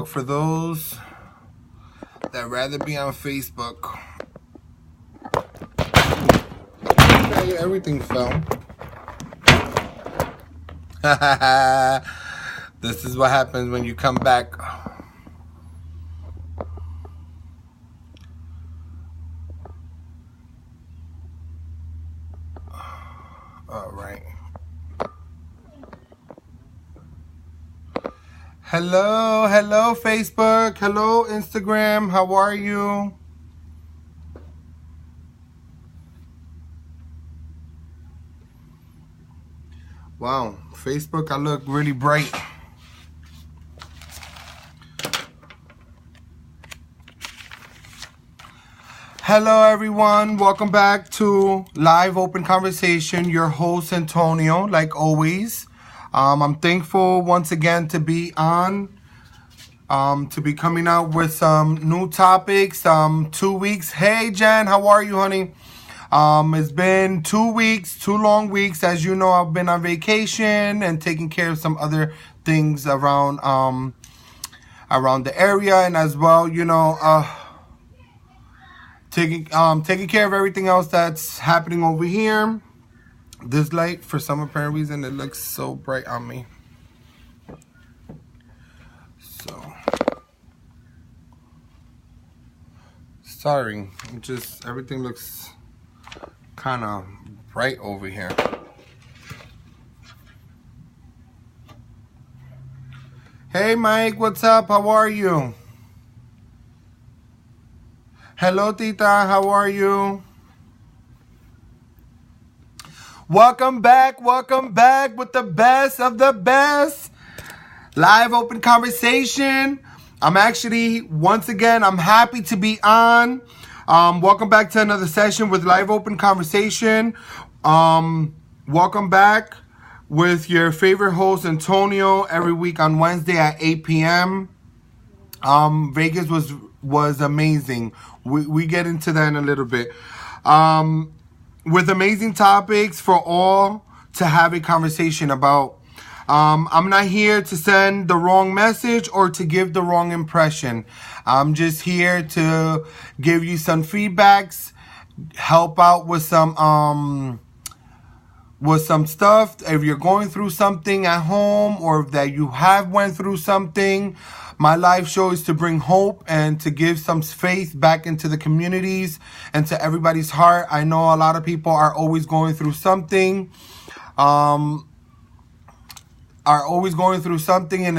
For those that rather be on Facebook. Okay, everything fell. This is what happens when you come back. All right. Hello, Facebook. Hello, Instagram. How are you? Wow, Facebook, I look really bright. Hello, everyone. Welcome back to Live Open Conversation. Your host, Antonio, like always. I'm thankful once again to be on, to be coming out with some new topics. 2 weeks. Hey, Jen, how are you, honey? It's been 2 weeks, 2 long weeks. As you know, I've been on vacation and taking care of some other things around the area, and as well, taking care of everything else that's happening over here. This light, for some apparent reason, it looks so bright on me. So, sorry. Everything looks kind of bright over here. Hey, Mike, what's up? How are you? Hello, Tita. How are you? Welcome back with the best of the best. Live Open Conversation. I'm happy to be on. Welcome back to another session with Live Open Conversation. Welcome back with your favorite host, Antonio, every week on Wednesday at 8 p.m. Vegas was amazing. We get into that in a little bit. With amazing topics for all to have a conversation about. I'm not here to send the wrong message or to give the wrong impression. I'm just here to give you some feedbacks, help out with some stuff. If you're going through something at home or that you have went through something, my live show is to bring hope and to give some faith back into the communities and to everybody's heart. I know a lot of people are always going through something. And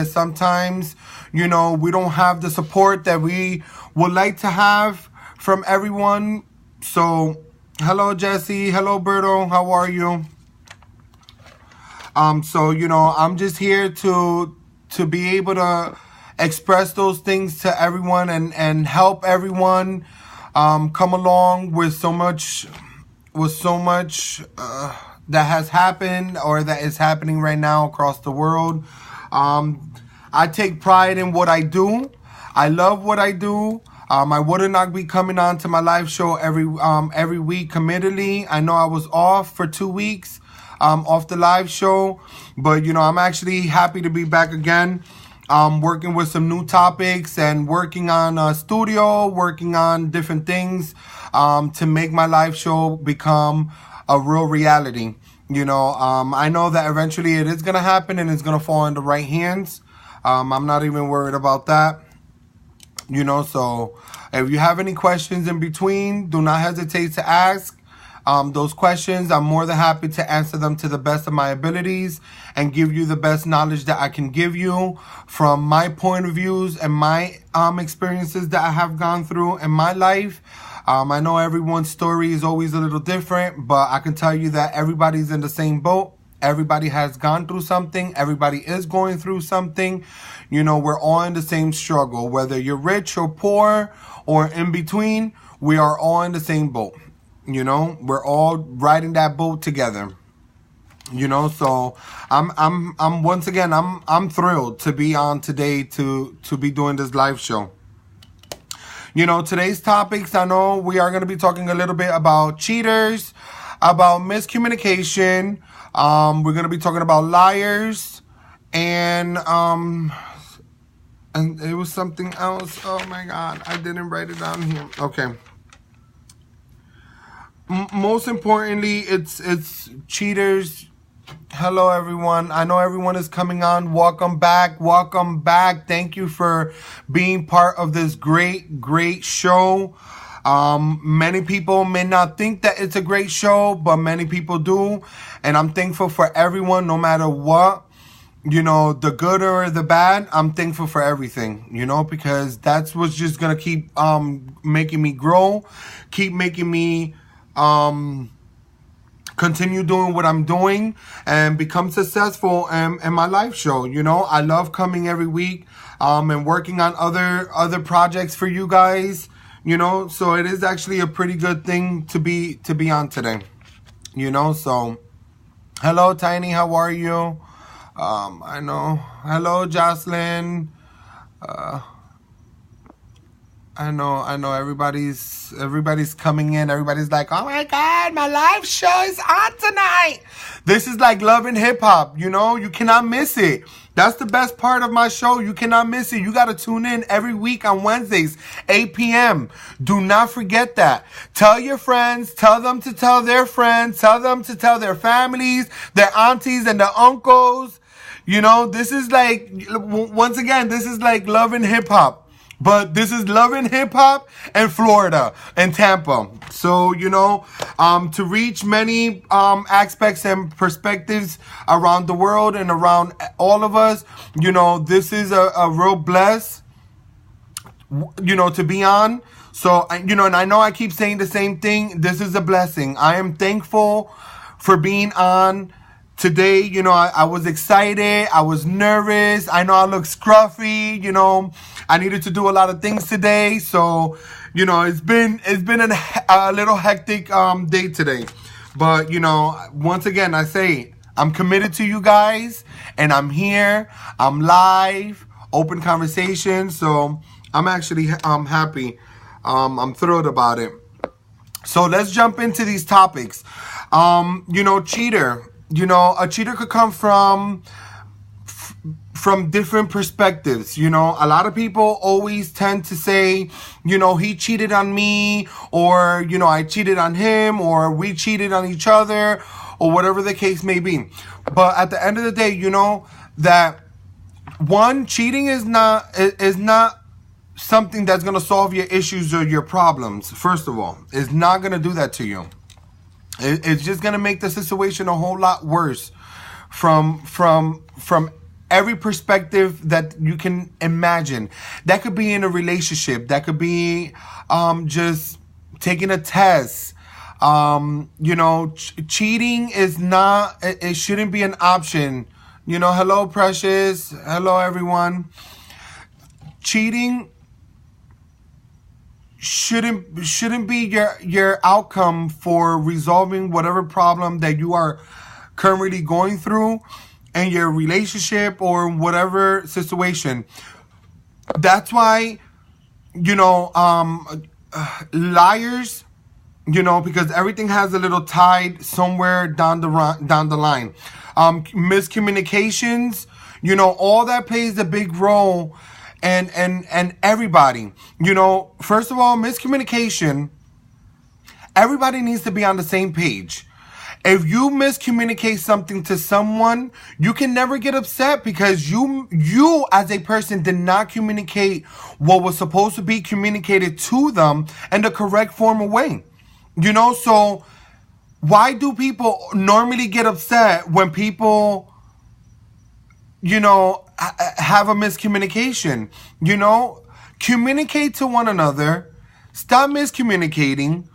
sometimes, we don't have the support that we would like to have from everyone. So, hello, Jesse. Hello, Berto. How are you? I'm just here to be able to express those things to everyone and help everyone come along with so much that has happened or that is happening right now across the world. I take pride in what I do. I love what I do. I would not be coming on to my live show every week committedly. I know I was off for 2 weeks off the live show, but I'm actually happy to be back again. Working with some new topics and working on a studio, working on different things to make my live show become a real reality. I know that eventually it is going to happen and it's going to fall in the right hands. I'm not even worried about that. So if you have any questions in between, do not hesitate to ask. Those questions, I'm more than happy to answer them to the best of my abilities and give you the best knowledge that I can give you from my point of views and my experiences that I have gone through in my life. I know everyone's story is always a little different, but I can tell you that everybody's in the same boat. Everybody has gone through something. Everybody is going through something. We're all in the same struggle. Whether you're rich or poor or in between, we are all in the same boat. We're all riding that boat together. So I'm once again, I'm thrilled to be on today to be doing this live show. Today's topics, I know we are going to be talking a little bit about cheaters, about miscommunication. We're going to be talking about liars and And it was something else. Oh my God, I didn't write it down here. Okay. Most importantly, it's cheaters. Hello everyone. I know everyone is coming on. Welcome back. Welcome back. Thank you for being part of this great show. Many people may not think that it's a great show, but many people do. And I'm thankful for everyone, no matter what. You know, the good or the bad, I'm thankful for everything, you know, because that's what's just going to keep making me grow, keep making me continue doing what I'm doing and become successful in my live show. You know, I love coming every week and working on other projects for you guys, you know, so it is actually a pretty good thing to be on today, you know. So hello Tiny, how are you? I know. Hello, Jocelyn. I know. Everybody's coming in. Everybody's like, oh my God, my live show is on tonight. This is like Love and Hip Hop. You know, you cannot miss it. That's the best part of my show. You cannot miss it. You got to tune in every week on Wednesdays, 8 p.m. Do not forget that. Tell your friends. Tell them to tell their friends. Tell them to tell their families, their aunties, and their uncles. You know, this is like, once again, this is like Love and Hip Hop. But this is Love and Hip Hop in Florida and Tampa. So, you know, to reach many aspects and perspectives around the world and around all of us, you know, this is a real bless, you know, to be on. So, you know, and I know I keep saying the same thing. This is a blessing. I am thankful for being on today. You know, I was excited. I was nervous. I know I look scruffy. You know, I needed to do a lot of things today. So, you know, it's been a little hectic day today. But, you know, once again, I say I'm committed to you guys, and I'm here. I'm live, open conversation. So I'm actually happy. I'm thrilled about it. So let's jump into these topics. You know, cheater. You know, a cheater could come from different perspectives. You know, a lot of people always tend to say, you know, he cheated on me, or, you know, I cheated on him, or we cheated on each other, or whatever the case may be. But at the end of the day, you know, that one, cheating is not something that's going to solve your issues or your problems. First of all, it's not going to do that to you. It's just going to make the situation a whole lot worse from every perspective that you can imagine. That could be in a relationship. That could be just taking a test. You know, cheating is not, it shouldn't be an option. You know, hello, Precious. Hello, everyone. Cheating shouldn't be your outcome for resolving whatever problem that you are currently going through in your relationship or whatever situation. That's why, you know, liars, you know, because everything has a little tide somewhere down the line. Miscommunications, you know, all that plays a big role. And everybody, you know, first of all, miscommunication, everybody needs to be on the same page. If you miscommunicate something to someone, you can never get upset because you as a person did not communicate what was supposed to be communicated to them in the correct form of way. You know, so why do people normally get upset when people, you know, have a miscommunication? You know, communicate to one another. Stop miscommunicating.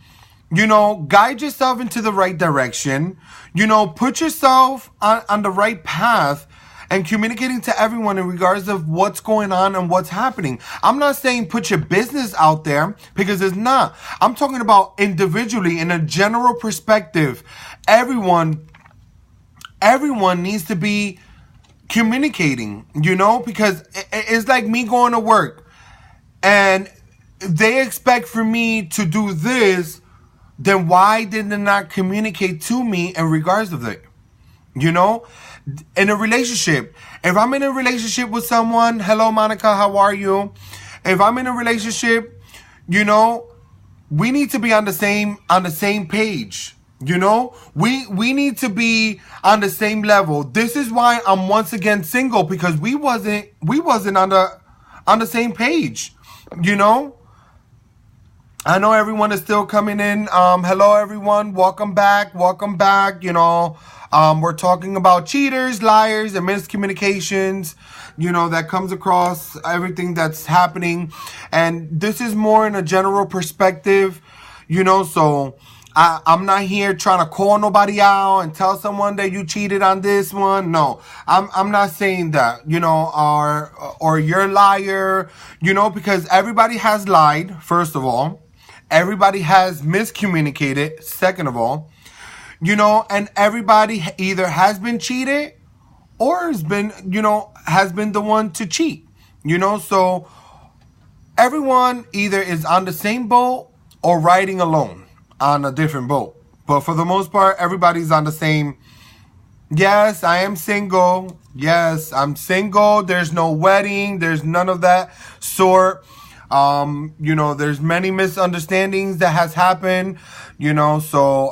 You know, guide yourself into the right direction. You know, put yourself on the right path and communicating to everyone in regards of what's going on and what's happening. I'm not saying put your business out there, because it's not. I'm talking about individually in a general perspective. Everyone needs to be communicating, you know, because it's like me going to work and they expect for me to do this. Then why did they not communicate to me in regards of it? You know, In a relationship, if I'm in a relationship with someone, hello Monica, how are you? If I'm in a relationship, you know, we need to be on the same page. You know, we need to be on the same level. This is why I'm once again single, because we wasn't on the same page. You know, I know everyone is still coming in. Hello everyone, welcome back. You know, we're talking about cheaters, liars, and miscommunications. You know, that comes across everything that's happening, and this is more in a general perspective. You know, so I'm not here trying to call nobody out and tell someone that you cheated on this one. No, I'm not saying that, you know, or you're a liar, you know, because everybody has lied, first of all. Everybody has miscommunicated, second of all. You know, and everybody either has been cheated or has been, you know, has been the one to cheat. You know, so everyone either is on the same boat or riding alone on a different boat. But for the most part, everybody's on the same. Yes, I am single. Yes, I'm single. There's no wedding. There's none of that sort. You know, there's many misunderstandings that has happened, you know, so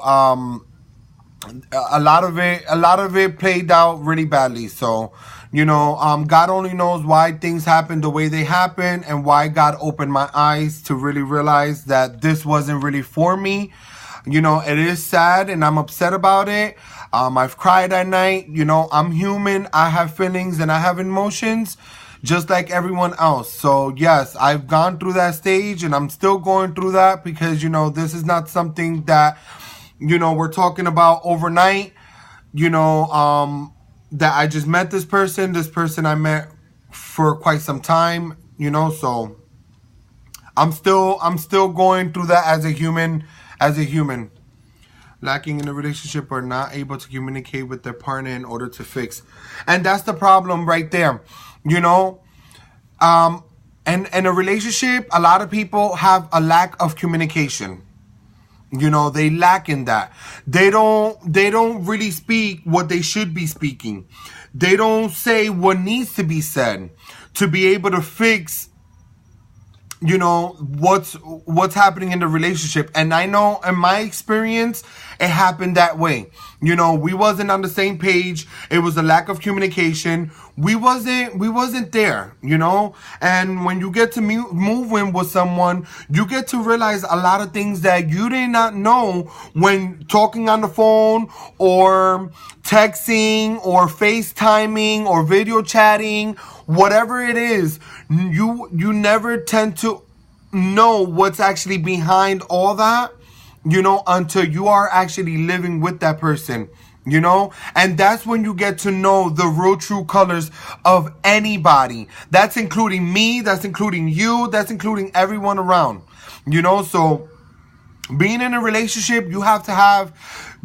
a lot of it played out really badly. So, you know, God only knows why things happen the way they happen, and why God opened my eyes to really realize that this wasn't really for me. You know, it is sad and I'm upset about it. I've cried at night. You know, I'm human. I have feelings and I have emotions just like everyone else. So yes, I've gone through that stage and I'm still going through that, because, you know, this is not something that, you know, we're talking about overnight. You know, that I just met this person I met for quite some time, you know, so I'm still going through that as a human. Lacking in a relationship or not able to communicate with their partner in order to fix. And that's the problem right there. You know, and in a relationship, a lot of people have a lack of communication. You know, they lack in that. They don't really speak what they should be speaking. They don't say what needs to be said to be able to fix, you know, what's happening in the relationship. And I know in my experience, it happened that way. You know, we wasn't on the same page. It was a lack of communication. We wasn't there, you know. And when you get to move in with someone, you get to realize a lot of things that you did not know when talking on the phone or texting or FaceTiming or video chatting, whatever it is. You never tend to know what's actually behind all that, you know, until you are actually living with that person, you know. And that's when you get to know the real true colors of anybody. That's including me, that's including you, that's including everyone around, you know. So being in a relationship, you have to have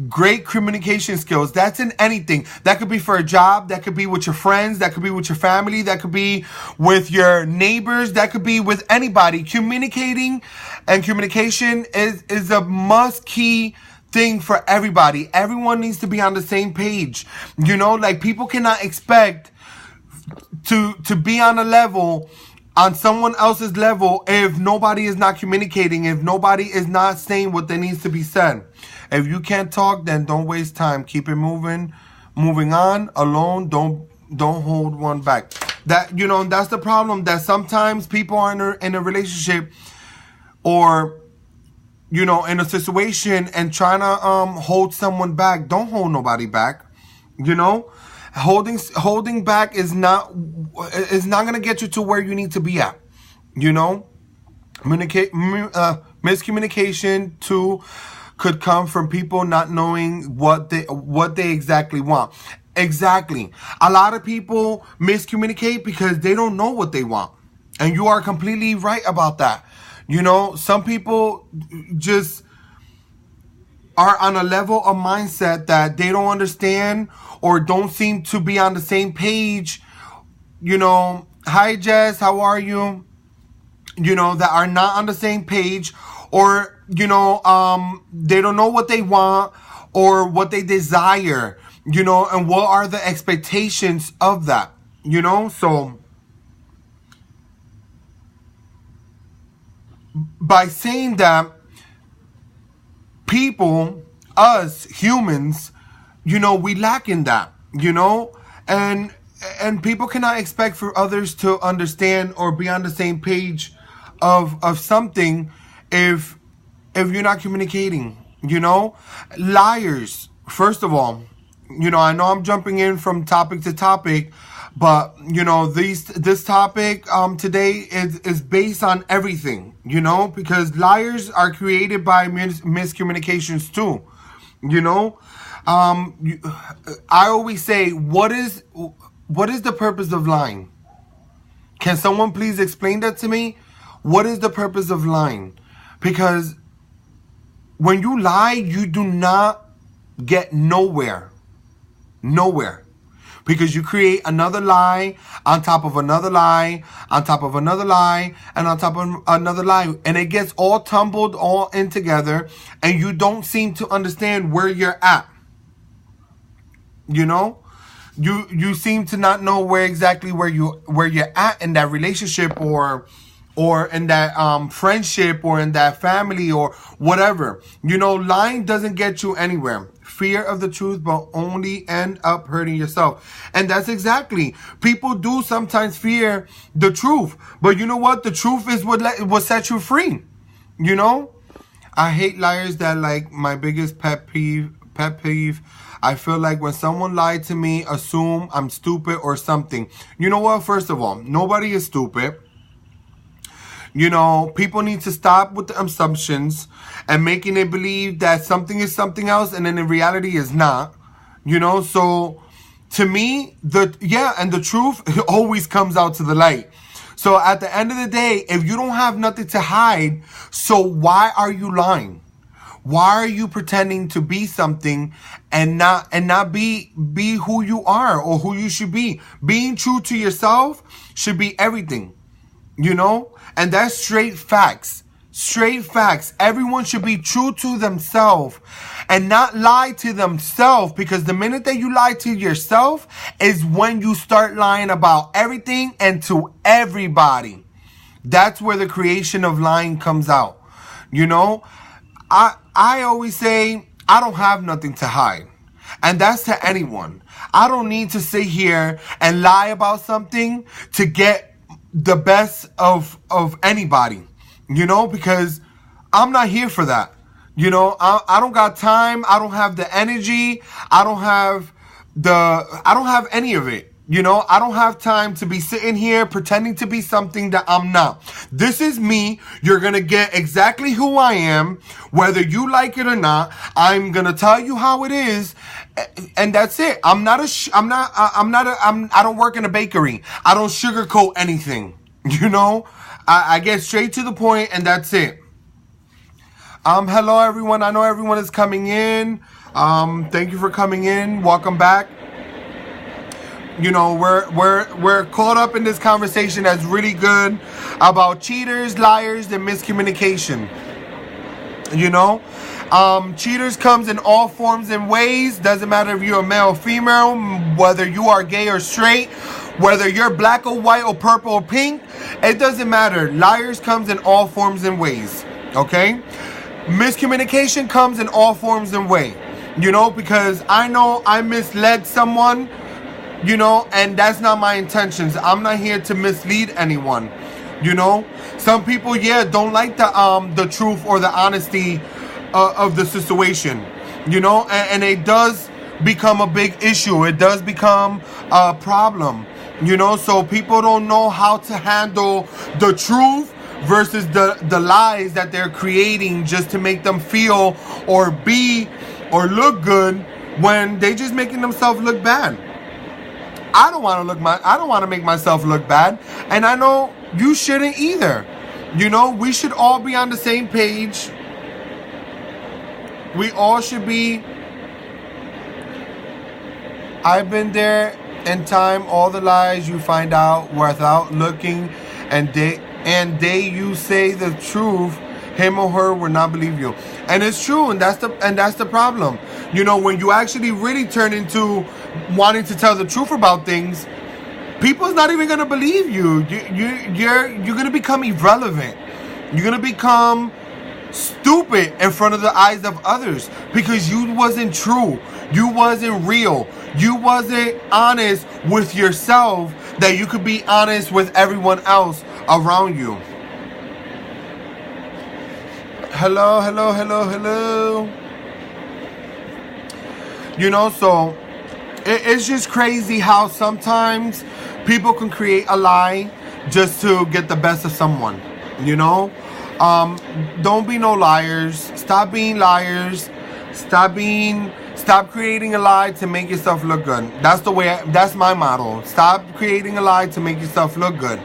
great communication skills. That's in anything. That could be for a job. That could be with your friends. That could be with your family. That could be with your neighbors. That could be with anybody. Communicating and communication is a must key thing for everybody. Everyone needs to be on the same page. You know, like, people cannot expect to be on a level, on someone else's level, if nobody is not communicating, if nobody is not saying what that needs to be said. If you can't talk, then don't waste time. Keep it moving on alone. Don't hold one back. That, you know, that's the problem, that sometimes people are in a relationship or, you know, in a situation and trying to hold someone back. Don't hold nobody back. You know, holding back is not going to get you to where you need to be at. You know, miscommunication too could come from people not knowing what they exactly want. Exactly. A lot of people miscommunicate because they don't know what they want. And you are completely right about that. You know, some people just are on a level of mindset that they don't understand or don't seem to be on the same page. You know, hi Jess, how are you? You know, that are not on the same page, or, you know, they don't know what they want or what they desire. you know, and what are the expectations of that, you know? So by saying that, people, us humans, you know, we lack in that, you know, and people cannot expect for others to understand or be on the same page of something if you're not communicating, you know. Liars, first of all, you know, I know I'm jumping in from topic to topic, but you know, this topic today is based on everything, you know, because liars are created by miscommunications too, you know. I always say, what is the purpose of lying? Can someone please explain that to me? What is the purpose of lying? Because when you lie, you do not get nowhere. Nowhere. Because you create another lie on top of another lie, on top of another lie, and on top of another lie. And it gets all tumbled all in together, and you don't seem to understand where you're at. You know? You seem to not know where you're at in that relationship or in that friendship or in that family or whatever. You know, lying doesn't get you anywhere. Fear of the truth will only end up hurting yourself. And that's exactly. People do sometimes fear the truth. But you know what? The truth is what sets you free. You know? I hate liars. That like my biggest pet peeve. I feel like when someone lied to me, assume I'm stupid or something. You know what? First of all, nobody is stupid. You know, people need to stop with the assumptions and making it believe that something is something else and then in reality is not. You know, so to me, the truth always comes out to the light. So at the end of the day, if you don't have nothing to hide, so why are you lying? Why are you pretending to be something and not be who you are or who you should be? Being true to yourself should be everything, you know? And that's straight facts. Straight facts. Everyone should be true to themselves and not lie to themselves, because the minute that you lie to yourself is when you start lying about everything and to everybody. That's where the creation of lying comes out, you know? I always say, I don't have nothing to hide. And that's to anyone. I don't need to sit here and lie about something to get the best of anybody, you know, because I'm not here for that. You know, I don't got time. I don't have the energy. I don't have any of it. You know, I don't have time to be sitting here pretending to be something that I'm not. This is me. You're going to get exactly who I am, whether you like it or not. I'm going to tell you how it is. And that's it. I don't work in a bakery. I don't sugarcoat anything. You know, I get straight to the point and that's it. Hello everyone. I know everyone is coming in. Thank you for coming in. Welcome back. You know, we're caught up in this conversation that's really good about cheaters, liars, and miscommunication. You know, cheaters comes in all forms and ways. Doesn't matter if you're a male or female, whether you are gay or straight, whether you're black or white or purple or pink, it doesn't matter. Liars comes in all forms and ways. Okay, miscommunication comes in all forms and ways. You know, because I know I misled someone. You know, and that's not my intentions. I'm not here to mislead anyone. You know, some people, don't like the truth or the honesty of the situation. You know, and it does become a big issue. It does become a problem. You know, so people don't know how to handle the truth versus the lies that they're creating just to make them feel or be or look good when they just making themselves look bad. I don't want to make myself look bad, and I know you shouldn't either. You know, we should all be on the same page. We all should be. I've been there in time. All the lies you find out without looking, and you say the truth him or her will not believe you. And it's true, and that's the problem. You know, when you actually really turn into wanting to tell the truth about things, people's not even gonna believe you. You're gonna become irrelevant. You're gonna become stupid in front of the eyes of others because you wasn't true. You wasn't real. You wasn't honest with yourself that you could be honest with everyone else around you. Hello, hello, hello, hello. You know, so it's just crazy how sometimes people can create a lie just to get the best of someone, you know? Don't be no liars. Stop being liars. Stop creating a lie to make yourself look good. That's my motto. Stop creating a lie to make yourself look good.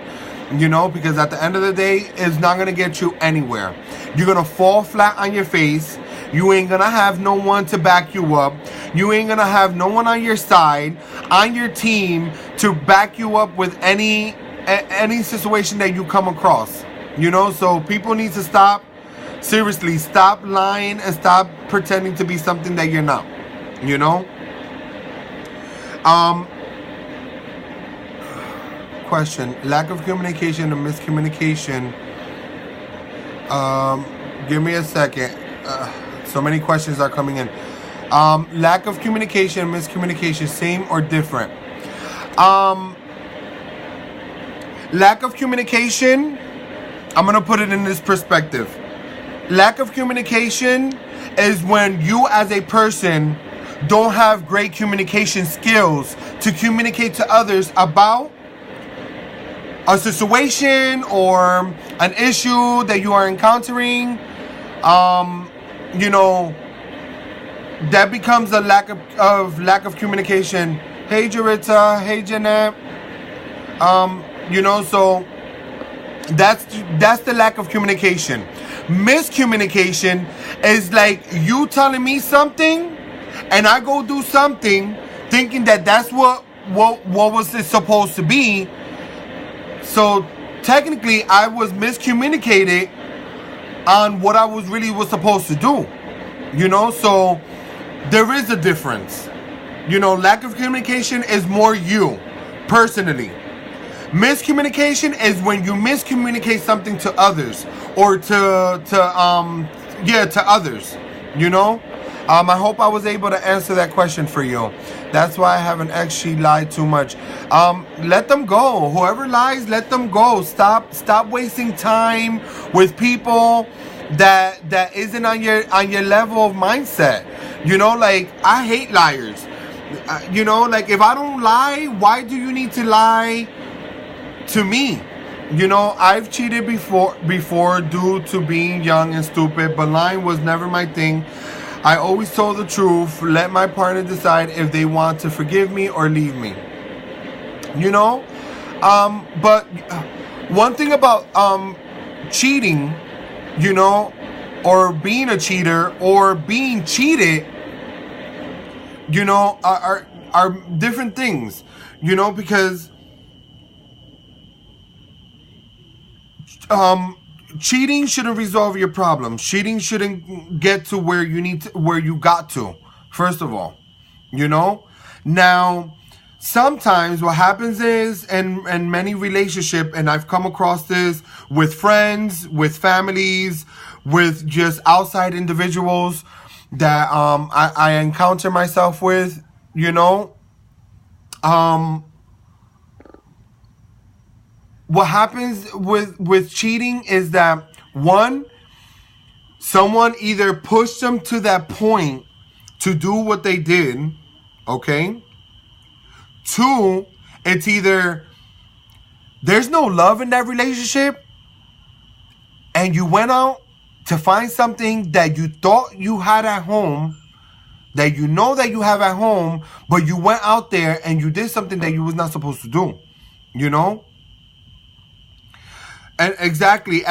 You know, because at the end of the day, it's not going to get you anywhere. You're going to fall flat on your face. You ain't going to have no one to back you up. You ain't going to have no one on your side, on your team, to back you up with any situation that you come across. You know, so people need to stop. Seriously, stop lying and stop pretending to be something that you're not. You know? Question. Lack of communication and miscommunication. Give me a second. So many questions are coming in. Lack of communication, miscommunication, same or different? Lack of communication, I'm going to put it in this perspective. Lack of communication is when you as a person don't have great communication skills to communicate to others about a situation or an issue that you are encountering. You know, that becomes a lack of communication. Hey, Jarita. Hey, Jeanette. You know, so that's the lack of communication. Miscommunication is like you telling me something and I go do something thinking that that's what was it supposed to be. So technically I was miscommunicated on what I was supposed to do. You know, so there is a difference. You know, lack of communication is more you personally. Miscommunication is when you miscommunicate something to others or to others, you know? I hope I was able to answer that question for you. That's why I haven't actually lied too much. Let them go. Whoever lies, let them go. Stop wasting time with people that isn't on your level of mindset. You know, like, I hate liars. You know, like, if I don't lie, why do you need to lie to me? You know, I've cheated before due to being young and stupid, but lying was never my thing. I always told the truth. Let my partner decide if they want to forgive me or leave me. You know? But one thing about cheating, you know, or being a cheater or being cheated, you know, are different things. You know, because cheating shouldn't resolve your problems. Cheating shouldn't get to where you got to, first of all. You know? Now, sometimes what happens is, in many relationships, and I've come across this with friends, with families, with just outside individuals that I encounter myself with, you know? What happens with cheating is that, one, someone either pushed them to that point to do what they did, okay? Two, it's either there's no love in that relationship and you went out to find something that you thought you had at home, that you know that you have at home, but you went out there and you did something that you was not supposed to do, you know? And exactly,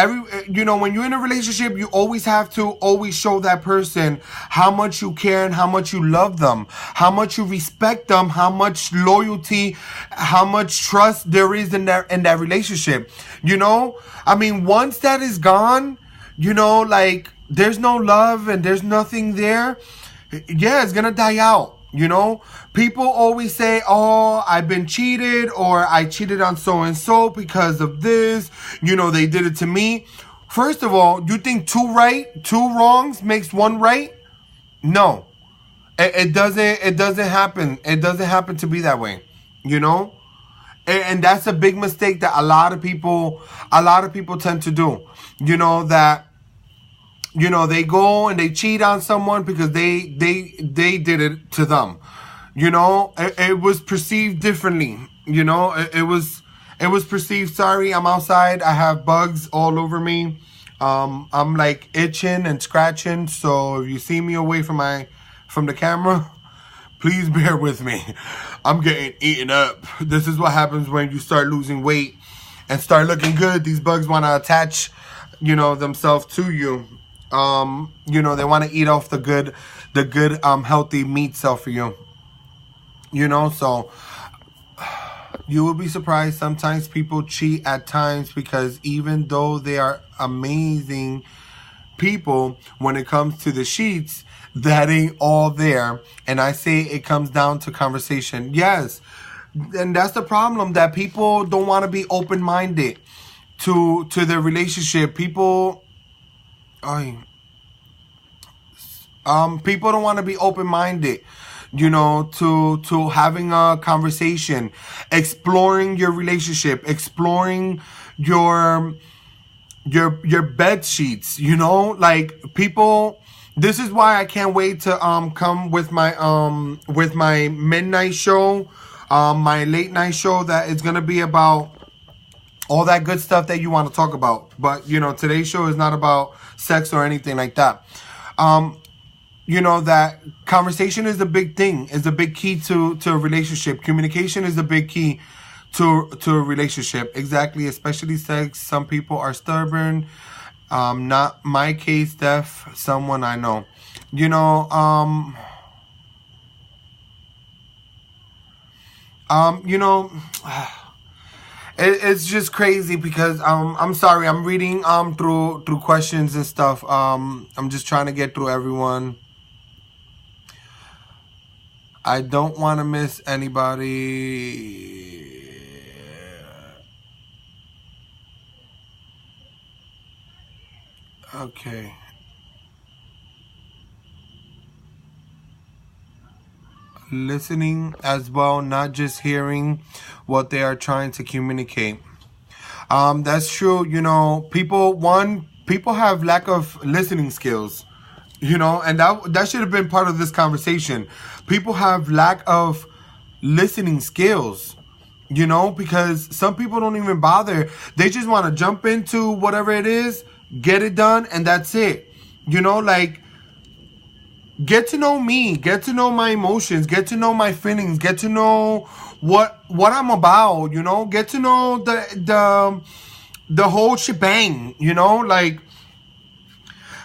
you know, when you're in a relationship, you always have to always show that person how much you care and how much you love them, how much you respect them, how much loyalty, how much trust there is in that relationship. You know, I mean, once that is gone, you know, like there's no love and there's nothing there, yeah, it's gonna die out. You know, people always say, oh, I've been cheated, or I cheated on so and so because of this. You know, they did it to me. First of all, you think two wrongs makes one right? No, it doesn't. It doesn't happen. It doesn't happen to be that way. You know, and that's a big mistake that a lot of people tend to do. You know that. You know, they go and they cheat on someone because they did it to them. You know, it was perceived differently. You know, it was perceived. Sorry, I'm outside. I have bugs all over me. I'm like itching and scratching. So if you see me away from the camera, please bear with me. I'm getting eaten up. This is what happens when you start losing weight and start looking good. These bugs want to attach, you know, themselves to you. You know, they want to eat off the good, healthy meat cell for you. You know, so you will be surprised. Sometimes people cheat at times because even though they are amazing people, when it comes to the sheets, that ain't all there. And I say it comes down to conversation. Yes. And that's the problem, that people don't want to be open-minded to their relationship. People don't want to be open-minded, you know, to having a conversation, exploring your relationship, exploring your bed sheets, you know, like people. This is why I can't wait to come with my midnight show, my late night show that is gonna be about all that good stuff that you want to talk about. But you know, today's show is not about sex or anything like that. You know, that conversation is a big thing, is a big key to a relationship. Communication is a big key to a relationship. Exactly, especially sex. Some people are stubborn. Not my case, Steph. Someone I know. You know, you know, it's just crazy because I'm sorry, I'm reading through questions and stuff. I'm just trying to get through everyone. I don't want to miss anybody. Okay. Listening as well, not just hearing what they are trying to communicate. That's true. You know, people have lack of listening skills. You know, and that should have been part of this conversation. People have lack of listening skills, you know, because some people don't even bother. They just want to jump into whatever it is, get it done, and that's it. You know, like, get to know me, get to know my emotions, get to know my feelings, get to know what I'm about, you know, get to know the whole shebang, you know, like,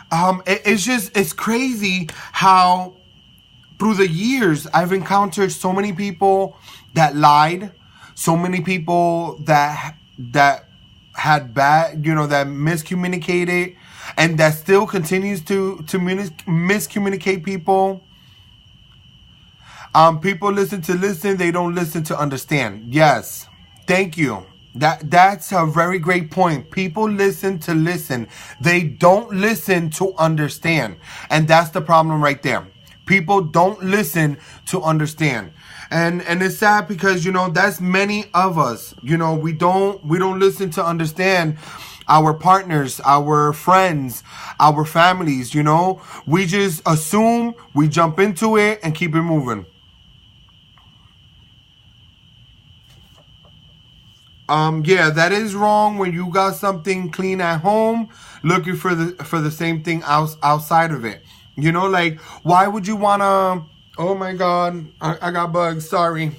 it's crazy how through the years I've encountered so many people that lied, so many people that had bad, you know, that miscommunicated, and that still continues to miscommunicate people. People listen, they don't listen to understand. Yes, thank you. That's a very great point. People listen to listen. They don't listen to understand. And that's the problem right there. People don't listen to understand. And it's sad because, you know, that's many of us. You know, we don't listen to understand our partners, our friends, our families, you know. We just assume, we jump into it and keep it moving. Yeah, that is wrong when you got something clean at home, looking for the same thing outside of it. You know, like, why would you wanna? Oh my God, I got bugs. Sorry,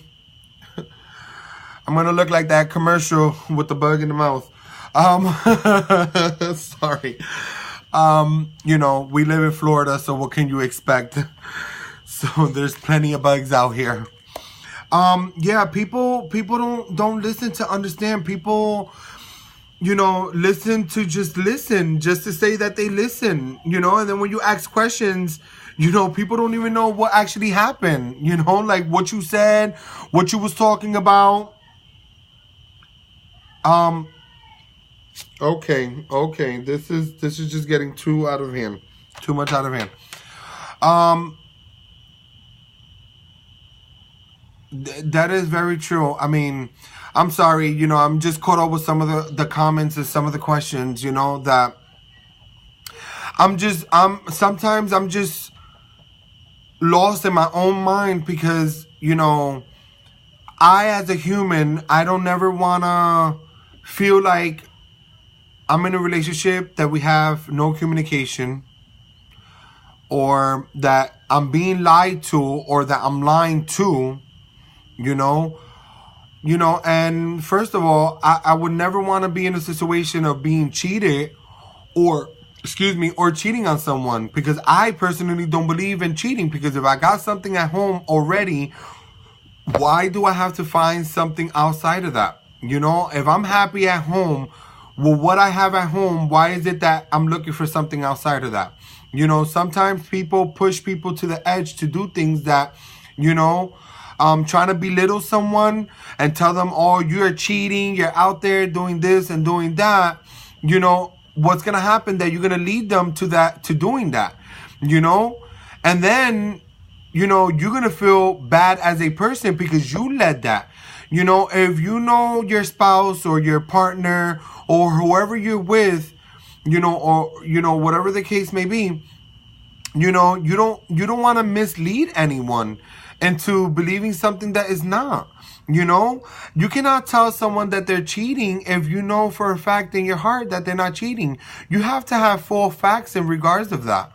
I'm gonna look like that commercial with the bug in the mouth. Sorry. You know, we live in Florida, so what can you expect? So there's plenty of bugs out here. Yeah, people don't listen to understand. People listen to just listen, just to say that they listen, and then when you ask questions, people don't even know what actually happened, like what you said, what you was talking about. Okay, this is just getting too much out of hand. That is very true. I mean, I'm sorry, I'm just caught up with some of the comments and some of the questions, that sometimes I'm just lost in my own mind because, I, as a human, I don't never want to feel like I'm in a relationship that we have no communication, or that I'm being lied to, or that I'm lying to, and first of all, I would never want to be in a situation of being cheated or cheating on someone, because I personally don't believe in cheating, because if I got something at home already, why do I have to find something outside of that? If I'm happy at home with what I have at home, why is it that I'm looking for something outside of that? Sometimes people push people to the edge to do things that, trying to belittle someone and tell them, oh, you're cheating, you're out there doing this and doing that. What's going to happen, that you're going to lead them to doing that, and then, you're going to feel bad as a person because you led that. If your spouse or your partner or whoever you're with, or, whatever the case may be, you don't want to mislead anyone into believing something that is not. You cannot tell someone that they're cheating if you know for a fact in your heart that they're not cheating. You have to have full facts in regards of that.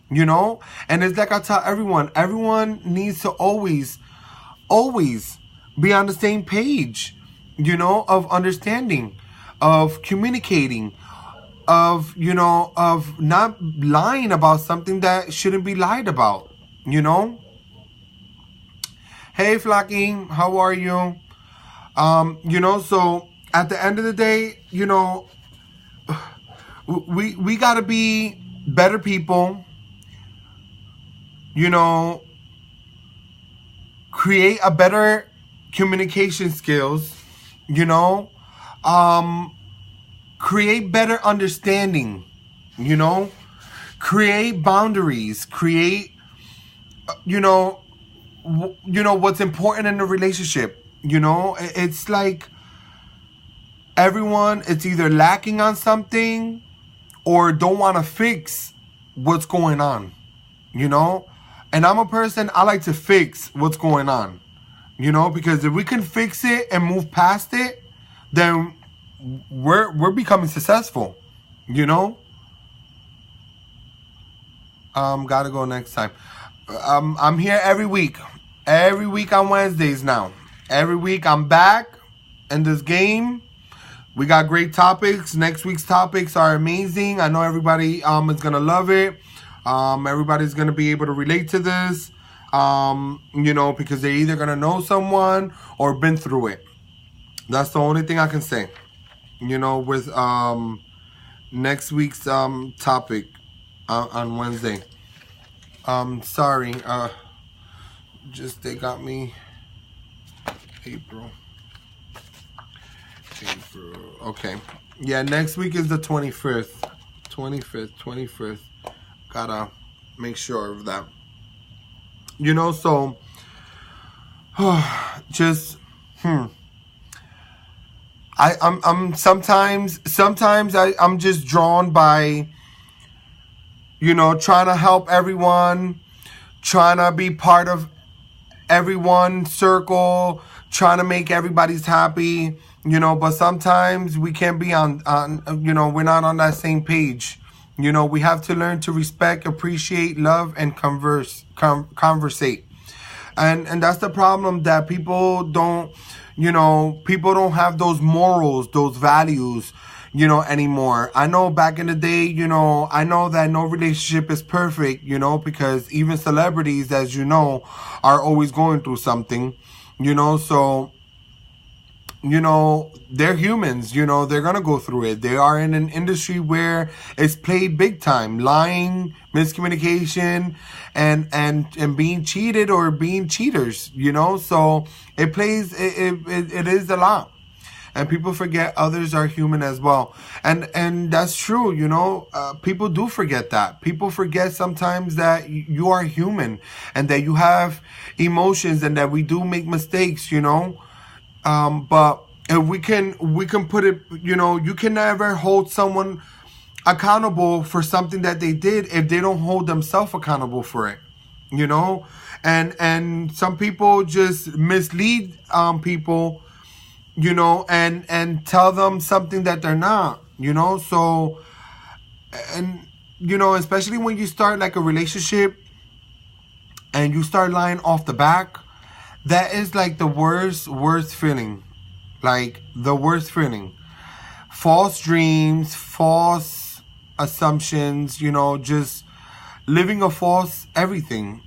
And it's like I tell everyone needs to always be on the same page, of understanding, of communicating, of not lying about something that shouldn't be lied about, Hey, Flocky, how are you? So at the end of the day, we gotta be better people. Create a better communication skills, create better understanding, create boundaries, create, what's important in a relationship. It's like everyone, it's either lacking on something or don't want to fix what's going on, And I'm a person, I like to fix what's going on, because if we can fix it and move past it, then we're becoming successful, Gotta go next time. I'm here every week on Wednesdays now. Every week I'm back in this game. We got great topics. Next week's topics are amazing. I know everybody is gonna love it. Everybody's going to be able to relate to this, because they're either going to know someone or been through it. That's the only thing I can say, with next week's topic on Wednesday. Sorry. They got me. April. Okay. Yeah, next week is the 25th. 25th. Gotta make sure of that. So just I'm sometimes I'm just drawn by trying to help everyone, trying to be part of everyone's circle, trying to make everybody's happy, but sometimes we can't be on we're not on that same page. We have to learn to respect, appreciate, love, and conversate. And that's the problem, that people don't have those morals, those values, anymore. I know back in the day, I know that no relationship is perfect, because even celebrities, as are always going through something, so they're humans. They're gonna go through it. They are in an industry where it's played big time. Lying, miscommunication, and being cheated or being cheaters. So it plays. It is a lot. And people forget others are human as well. And that's true, people do forget that. People forget sometimes that you are human and that you have emotions and that we do make mistakes, but if we can put it, you can never hold someone accountable for something that they did if they don't hold themselves accountable for it, and some people just mislead people, and tell them something that they're not, so, and, especially when you start like a relationship and you start lying off the back, that is like the worst feeling, like the worst feeling. False dreams, false assumptions, just living a false everything,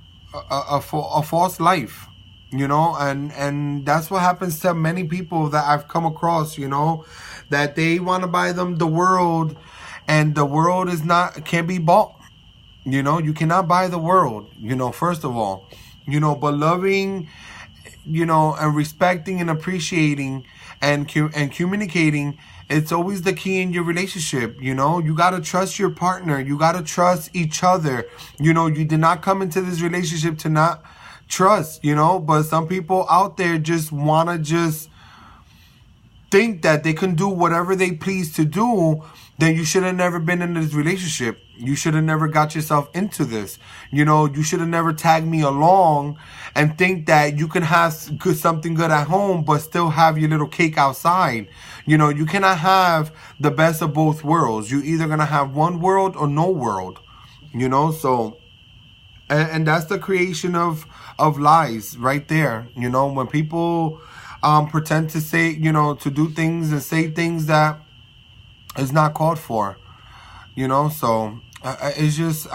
a false life. And that's what happens to many people that I've come across, that they want to buy them the world, and the world can't be bought. You cannot buy the world, first of all, but loving, and respecting and appreciating and communicating, it's always the key in your relationship. You got to trust your partner. You got to trust each other. You did not come into this relationship to not trust, but some people out there just want to just think that they can do whatever they please to do. Then you should have never been in this relationship. You should have never got yourself into this. You should have never tagged me along and think that you can have something good at home but still have your little cake outside. You cannot have the best of both worlds. You're either going to have one world or no world. So, and that's the creation of lies right there. When people pretend to say, to do things and say things that is not called for. So it's just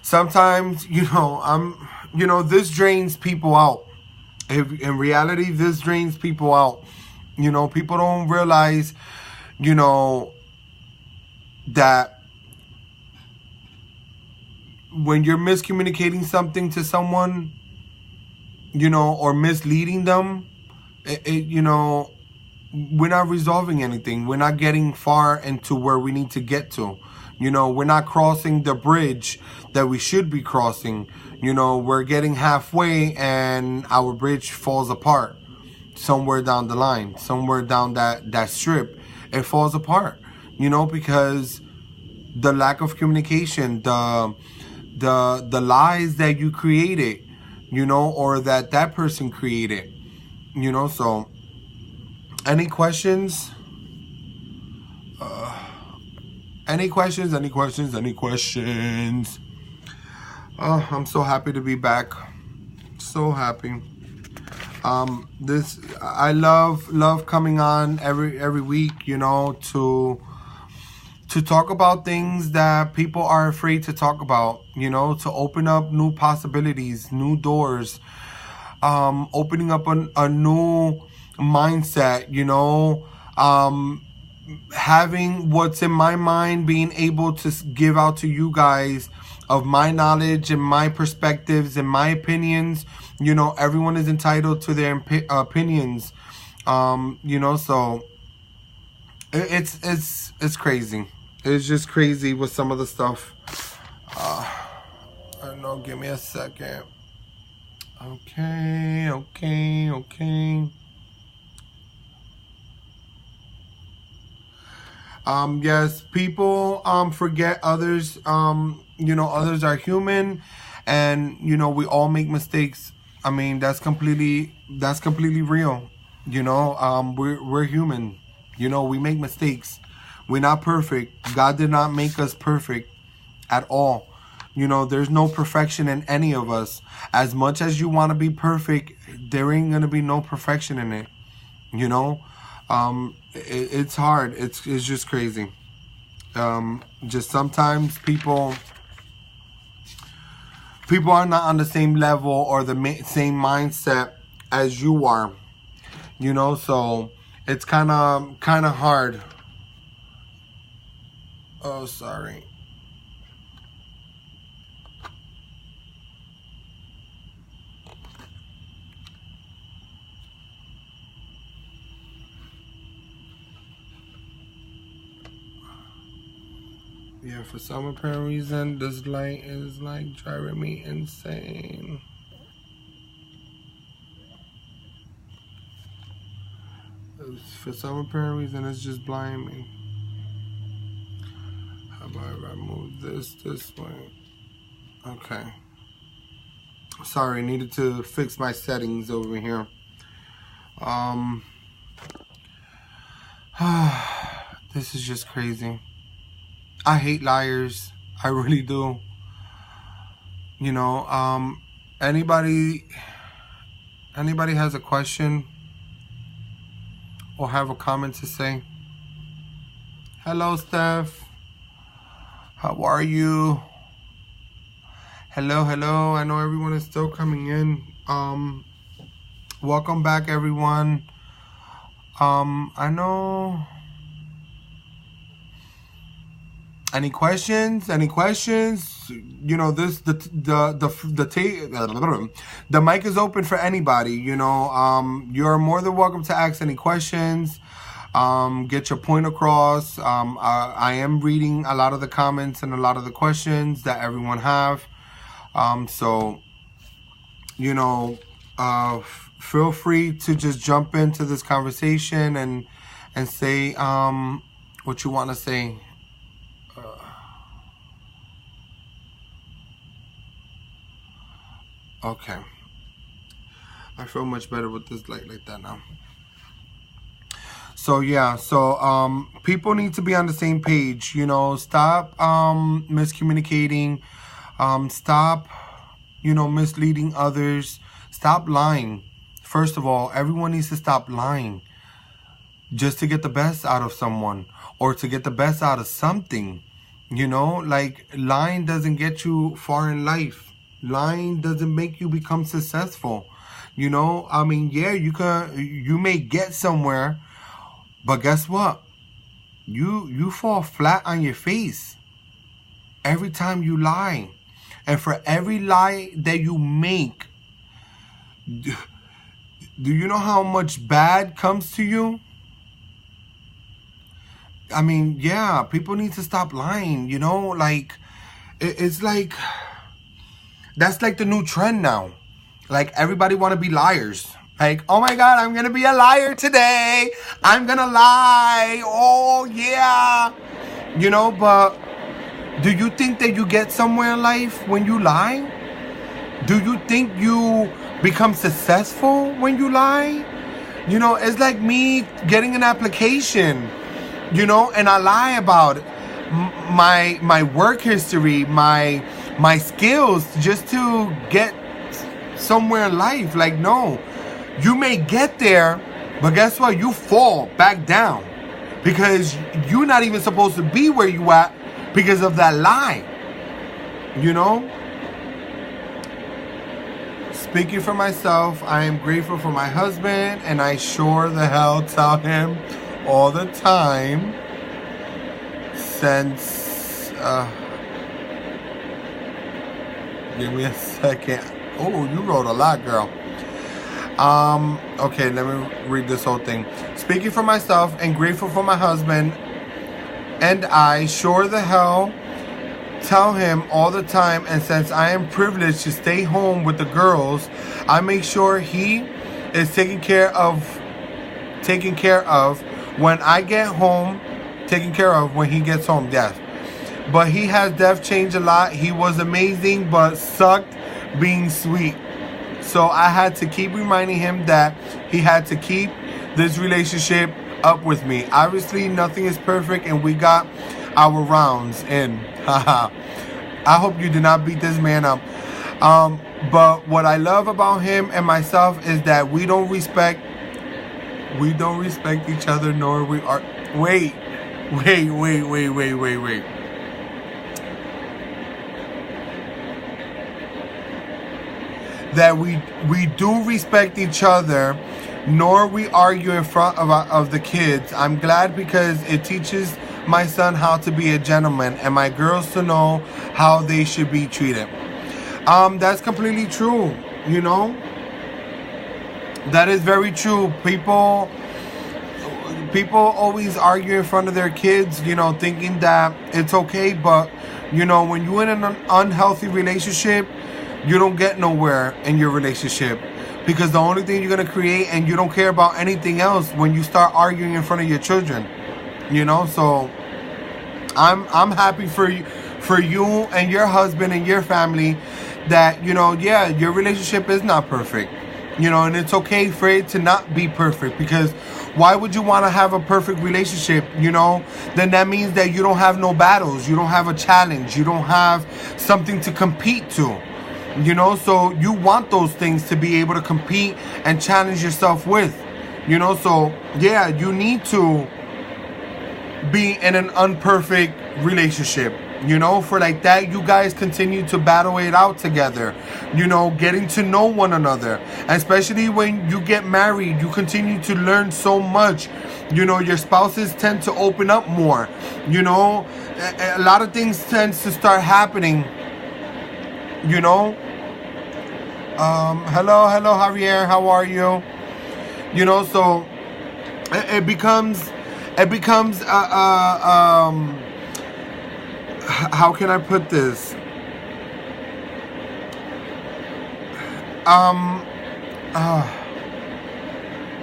sometimes this drains people out. In reality, this drains people out. People don't realize that when you're miscommunicating something to someone, or misleading them, we're not resolving anything. We're not getting far into where we need to get to. We're not crossing the bridge that we should be crossing. We're getting halfway and our bridge falls apart somewhere down the line, somewhere down that strip. It falls apart, because the lack of communication, the lies that you created, or that person created, so any questions? Any questions? I'm so happy to be back. So happy. I love coming on every week, to talk about things that people are afraid to talk about, to open up new possibilities, new doors, opening up a new mindset, having what's in my mind, being able to give out to you guys of my knowledge and my perspectives and my opinions. Everyone is entitled to their opinions, so it's crazy. It's just crazy with some of the stuff. I don't know, give me a second. Okay. Yes, people forget others. Others are human, and we all make mistakes. I mean, that's completely real. We're human. We make mistakes. We're not perfect. God did not make us perfect at all. There's no perfection in any of us. As much as you want to be perfect, there ain't gonna be no perfection in it. It's hard. It's just crazy. Just sometimes people are not on the same level or the same mindset as you are. You know, so it's kind of hard. Oh, sorry. Yeah, for some apparent reason, this light is like driving me insane. For some apparent reason, it's just blinding me. How about if I move this way? Okay. Sorry, needed to fix my settings over here. This is just crazy. I hate liars. I really do. You know, anybody has a question or have a comment to say? Hello, Steph. How are you? Hello. I know everyone is still coming in. Welcome back, everyone. I know. Any questions? You know, the mic is open for anybody. You know, you're more than welcome to ask any questions. Get your point across. I am reading a lot of the comments and a lot of the questions that everyone have. So, you know, feel free to just jump into this conversation and say what you want to say. Okay. I feel much better with this light like that now. So yeah, people need to be on the same page, you know. Stop miscommunicating. Stop, you know, misleading others. Stop lying. First of all, everyone needs to stop lying just to get the best out of someone or to get the best out of something. You know, like lying doesn't get you far in life. Lying doesn't make you become successful. You know, I mean, yeah, you may get somewhere, but guess what? You fall flat on your face every time you lie. And for every lie that you make, do you know how much bad comes to you? I mean, yeah, people need to stop lying, you know, like, it's like, that's like the new trend now. Like, everybody want to be liars. Like, oh my God, I'm going to be a liar today. I'm going to lie. Oh, yeah. You know, but do you think that you get somewhere in life when you lie? Do you think you become successful when you lie? You know, it's like me getting an application, you know, and I lie about it. My work history, my skills, just to get somewhere in life. Like, no, you may get there, but guess what? You fall back down because you're not even supposed to be where you at because of that lie. You know? Speaking for myself, I am grateful for my husband, and I sure the hell tell him all the time since give me a second. Oh, you wrote a lot, girl. Okay, let me read this whole thing. Speaking for myself and grateful for my husband, and I sure the hell tell him all the time, and since I am privileged to stay home with the girls, I make sure he is taken care of when I get home, taken care of when he gets home, yes. But he has def changed a lot. He was amazing, but sucked being sweet. So I had to keep reminding him that he had to keep this relationship up with me. Obviously, nothing is perfect, and we got our rounds in. Haha. I hope you did not beat this man up. But what I love about him and myself is that we don't respect each other, nor we are. Wait. That we do respect each other, nor we argue in front of the kids. I'm glad because it teaches my son how to be a gentleman and my girls to know how they should be treated. That's completely true, you know. That is very true. People always argue in front of their kids, you know, thinking that it's okay, but you know, when you're in an unhealthy relationship, you don't get nowhere in your relationship, because the only thing you're gonna create, and you don't care about anything else when you start arguing in front of your children, you know. So I'm happy for you and your husband and your family that, you know, yeah, your relationship is not perfect, you know, and it's okay for it to not be perfect, because why would you want to have a perfect relationship, you know? Then that means that you don't have no battles, you don't have a challenge, you don't have something to compete to, you know? So you want those things to be able to compete and challenge yourself with, you know? So yeah, you need to be in an unperfect relationship, you know, for like that you guys continue to battle it out together, you know, getting to know one another. Especially when you get married, you continue to learn so much, you know. Your spouses tend to open up more, you know. A lot of things tends to start happening, you know. Hello Javier, how are you? You know, so it becomes how can I put this?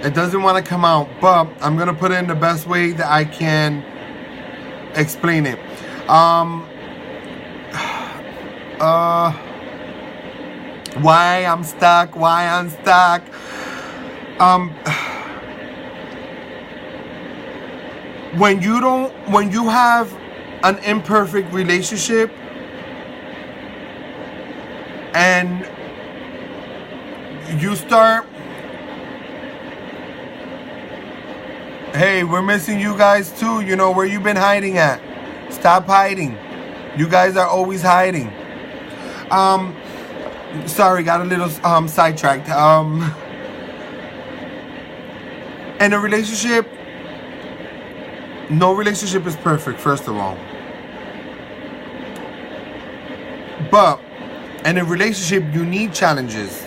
It doesn't want to come out, but I'm gonna put it in the best way that I can explain it. Why I'm stuck? When you have an imperfect relationship and you start, hey, we're missing you guys too, you know, where you been hiding at? Stop hiding. You guys are always hiding. Sorry, got a little sidetracked. In a relationship, no relationship is perfect, first of all. But in a relationship, you need challenges.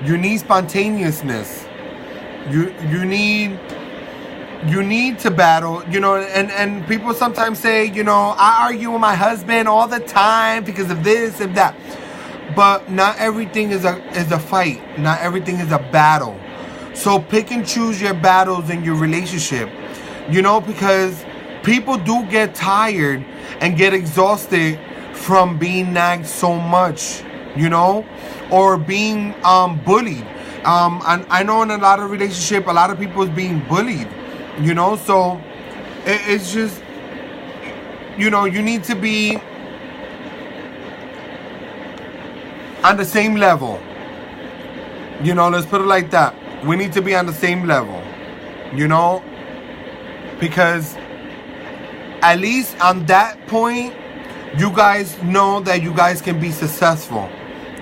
You need spontaneousness. You need to battle, you know. And people sometimes say, you know, I argue with my husband all the time because of this and that. But not everything is a fight. Not everything is a battle. So pick and choose your battles in your relationship. You know, because people do get tired and get exhausted from being nagged so much, you know, or being bullied. And I know in a lot of relationships, a lot of people is being bullied, you know. So it's just, you know, you need to be on the same level. You know, let's put it like that. We need to be on the same level, you know. Because at least on that point, you guys know that you guys can be successful,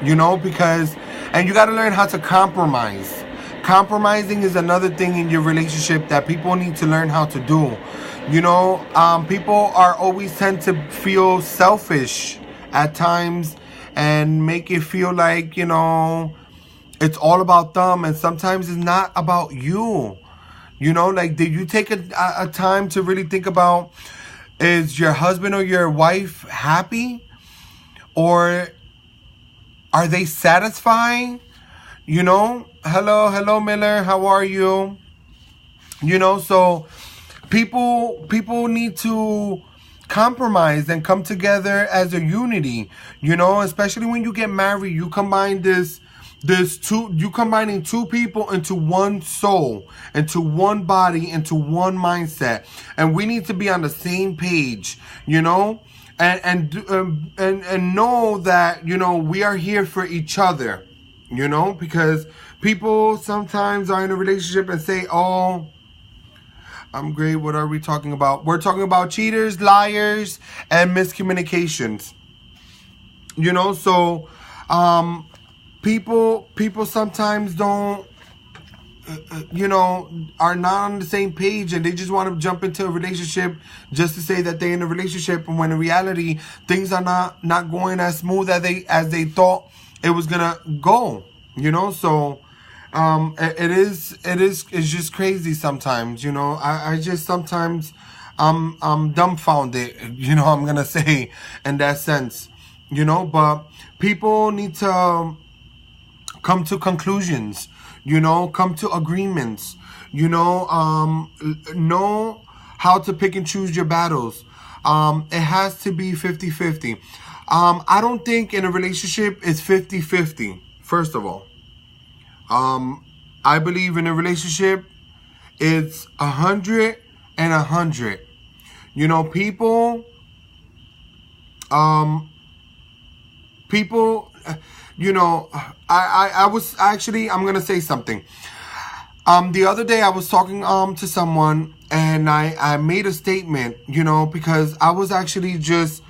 you know, and you got to learn how to compromise. Compromising is another thing in your relationship that people need to learn how to do. You know, people are always tend to feel selfish at times and make it feel like, you know, it's all about them, and sometimes it's not about you. You know, like, did you take a time to really think about, is your husband or your wife happy? Or are they satisfying? You know, hello Miller, how are you? You know, so people need to compromise and come together as a unity, you know, especially when you get married. You combine you combining two people into one soul, into one body, into one mindset, and we need to be on the same page, you know, and know that, you know, we are here for each other, you know, because people sometimes are in a relationship and say, oh, I'm great, what are we talking about? We're talking about cheaters, liars, and miscommunications, you know. So People sometimes don't you know, are not on the same page, and they just want to jump into a relationship just to say that they're in a relationship, and when in reality things are not going as smooth as they thought it was gonna go, you know. So it's just crazy sometimes, you know. I just sometimes I'm dumbfounded, you know, I'm gonna say, in that sense, you know. But people need to come to conclusions, you know, come to agreements, you know how to pick and choose your battles. It has to be 50-50. I don't think in a relationship it's 50-50, first of all. I believe in a relationship it's 100 and 100. You know, people, you know, I was actually, I'm gonna say something. The other day I was talking to someone, and I made a statement, you know, because I was actually just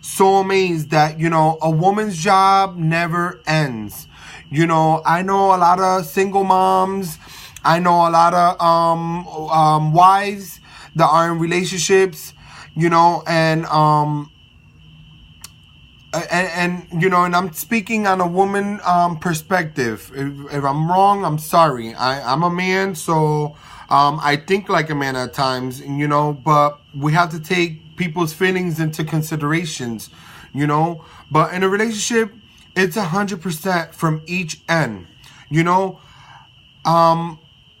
so amazed that, you know, a woman's job never ends. You know, I know a lot of single moms. I know a lot of wives that are in relationships, you know, and you know, and I'm speaking on a woman perspective. If I'm wrong, I'm sorry. I'm a man, so I think like a man at times, you know, but we have to take people's feelings into considerations, you know. But in a relationship, it's 100% from each end, you know.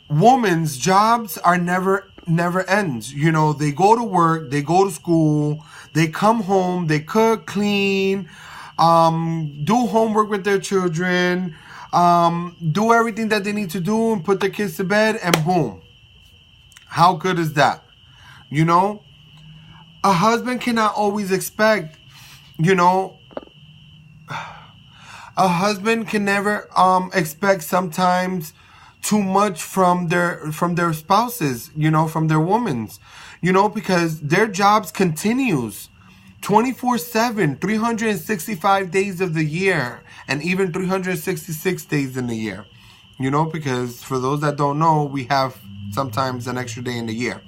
Women's jobs are never ends. You know, they go to work, they go to school, they come home, they cook, clean, do homework with their children, do everything that they need to do, and put their kids to bed, and boom. How good is that? You know, a husband cannot always expect, you know, a husband can never expect sometimes too much from their spouses, you know, from their women's, you know, because their jobs continues 24/7, 365 days of the year, and even 366 days in the year, you know, because for those that don't know, we have sometimes an extra day in the year,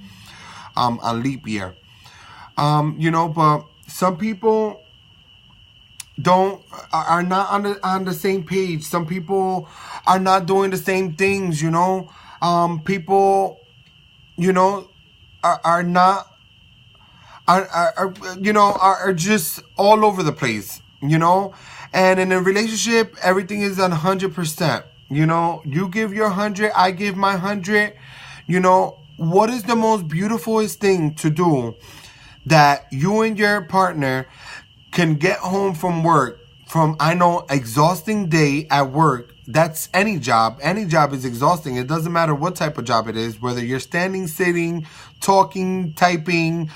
a leap year, you know. But some people are not on the same page. Some people are not doing the same things, you know. People, you know, are just all over the place, you know. And in a relationship, everything is 100%. You know, you give your 100, I give my 100. You know, what is the most beautifulest thing to do that you and your partner can get home from work, from, I know, exhausting day at work? That's any job. Any job is exhausting. It doesn't matter what type of job it is, whether you're standing, sitting, talking, typing,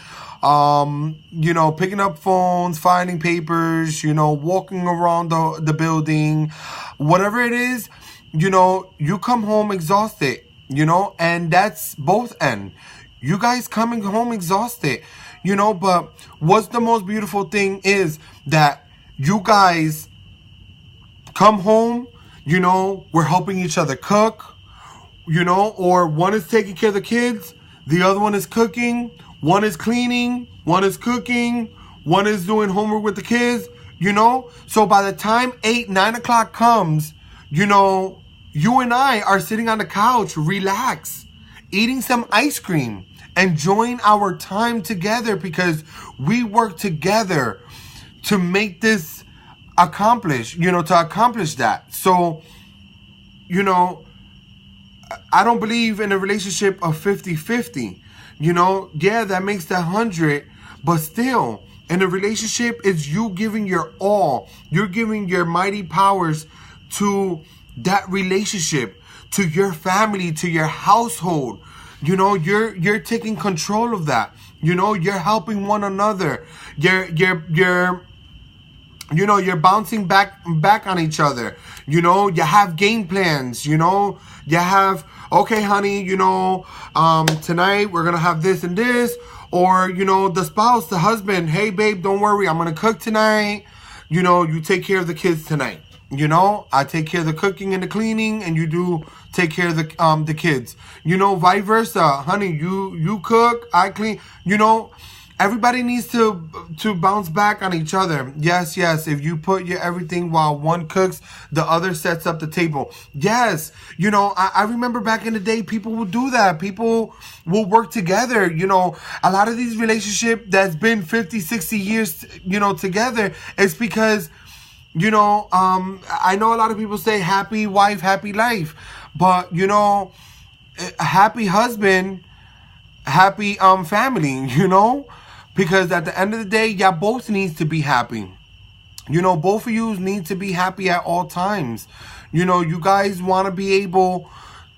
you know, picking up phones, finding papers, you know, walking around the building, whatever it is, you know, you come home exhausted, you know, and that's both end. You guys coming home exhausted, you know. But what's the most beautiful thing is that you guys come home, you know, we're helping each other cook, you know, or one is taking care of the kids, the other one is cooking, one is cleaning, one is cooking, one is doing homework with the kids, you know. So by the time 8, 9 o'clock comes, you know, you and I are sitting on the couch, relax, eating some ice cream, enjoying our time together, because we work together to make this accomplish, you know, to accomplish that. So, you know, I don't believe in a relationship of 50-50. You know, yeah, that makes that 100, but still, in a relationship, it's you giving your all. You're giving your mighty powers to that relationship, to your family, to your household. You know, you're taking control of that. You know, you're helping one another. You know, you're bouncing back on each other. You know, you have game plans. You know, you have, okay, honey, you know, tonight we're going to have this and this. Or, you know, the spouse, the husband, hey, babe, don't worry, I'm going to cook tonight. You know, you take care of the kids tonight. You know, I take care of the cooking and the cleaning, and you do take care of the kids. You know, vice versa, honey. You cook, I clean. You know, everybody needs to bounce back on each other. Yes, yes. If you put your everything while one cooks, the other sets up the table. Yes. You know, I remember back in the day, people would do that. People will work together. You know, a lot of these relationships that's been 50, 60 years, you know, together, it's because, you know, I know a lot of people say happy wife, happy life. But, you know, a happy husband, happy family, you know? Because at the end of the day, y'all both needs to be happy. You know, both of you need to be happy at all times. You know, you guys want to be able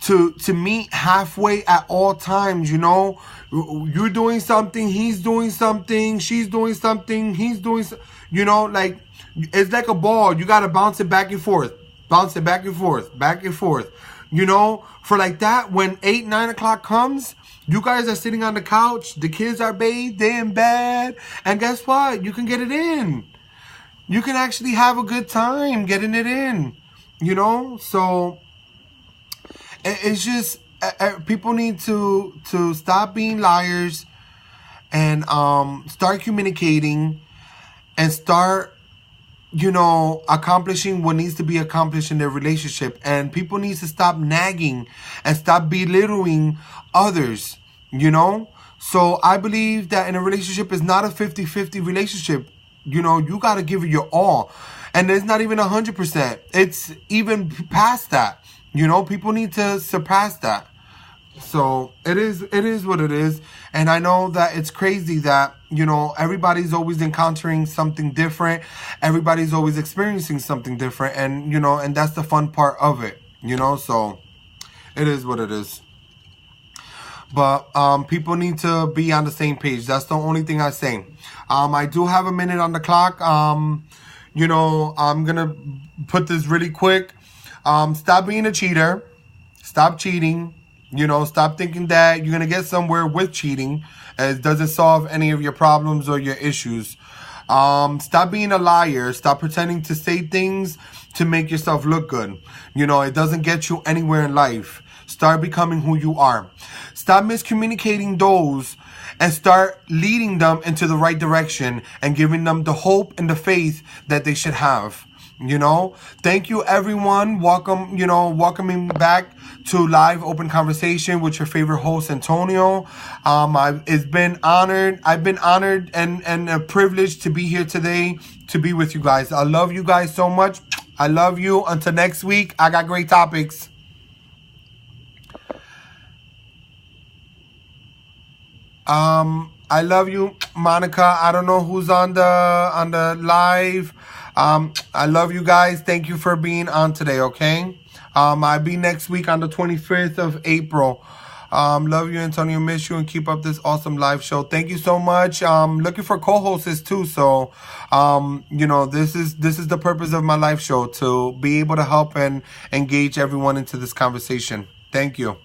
to meet halfway at all times, you know? You're doing something, he's doing something, she's doing something, he's doing something. You know, like, it's like a ball. You got to bounce it back and forth. Bounce it back and forth, back and forth. You know, for like that, when 8, 9 o'clock comes, you guys are sitting on the couch, the kids are bathed, they're in bed, and guess what? You can get it in. You can actually have a good time getting it in, you know? So, it's just, people need to stop being liars and start communicating and start, you know, accomplishing what needs to be accomplished in their relationship. And people need to stop nagging and stop belittling others, you know? So I believe that in a relationship is not a 50-50 relationship. You know, you got to give it your all. And it's not even 100%. It's even past that. You know, people need to surpass that. So it is what it is. And I know that it's crazy that, you know, everybody's always encountering something different. Everybody's always experiencing something different. And, you know, and that's the fun part of it, you know. So it is what it is. But people need to be on the same page. That's the only thing I say. I do have a minute on the clock. You know, I'm going to put this really quick. Stop being a cheater. Stop cheating. You know, stop thinking that you're going to get somewhere with cheating. It doesn't solve any of your problems or your issues. Stop being a liar. Stop pretending to say things to make yourself look good. You know, it doesn't get you anywhere in life. Start becoming who you are. Stop miscommunicating those and start leading them into the right direction and giving them the hope and the faith that they should have. You know, thank you everyone. Welcome, you know, welcoming back to Live Open Conversation with your favorite host, Antonio. It's been honored. I've been honored and a privilege to be here today to be with you guys. I love you guys so much. I love you. Until next week, I got great topics. I love you, Monica. I don't know who's on the live. I love you guys. Thank you for being on today, okay? I'll be next week on the 25th of April. Love you, Antonio. Miss you, and keep up this awesome live show. Thank you so much. Looking for co-hosts too. So, you know, this is the purpose of my live show, to be able to help and engage everyone into this conversation. Thank you.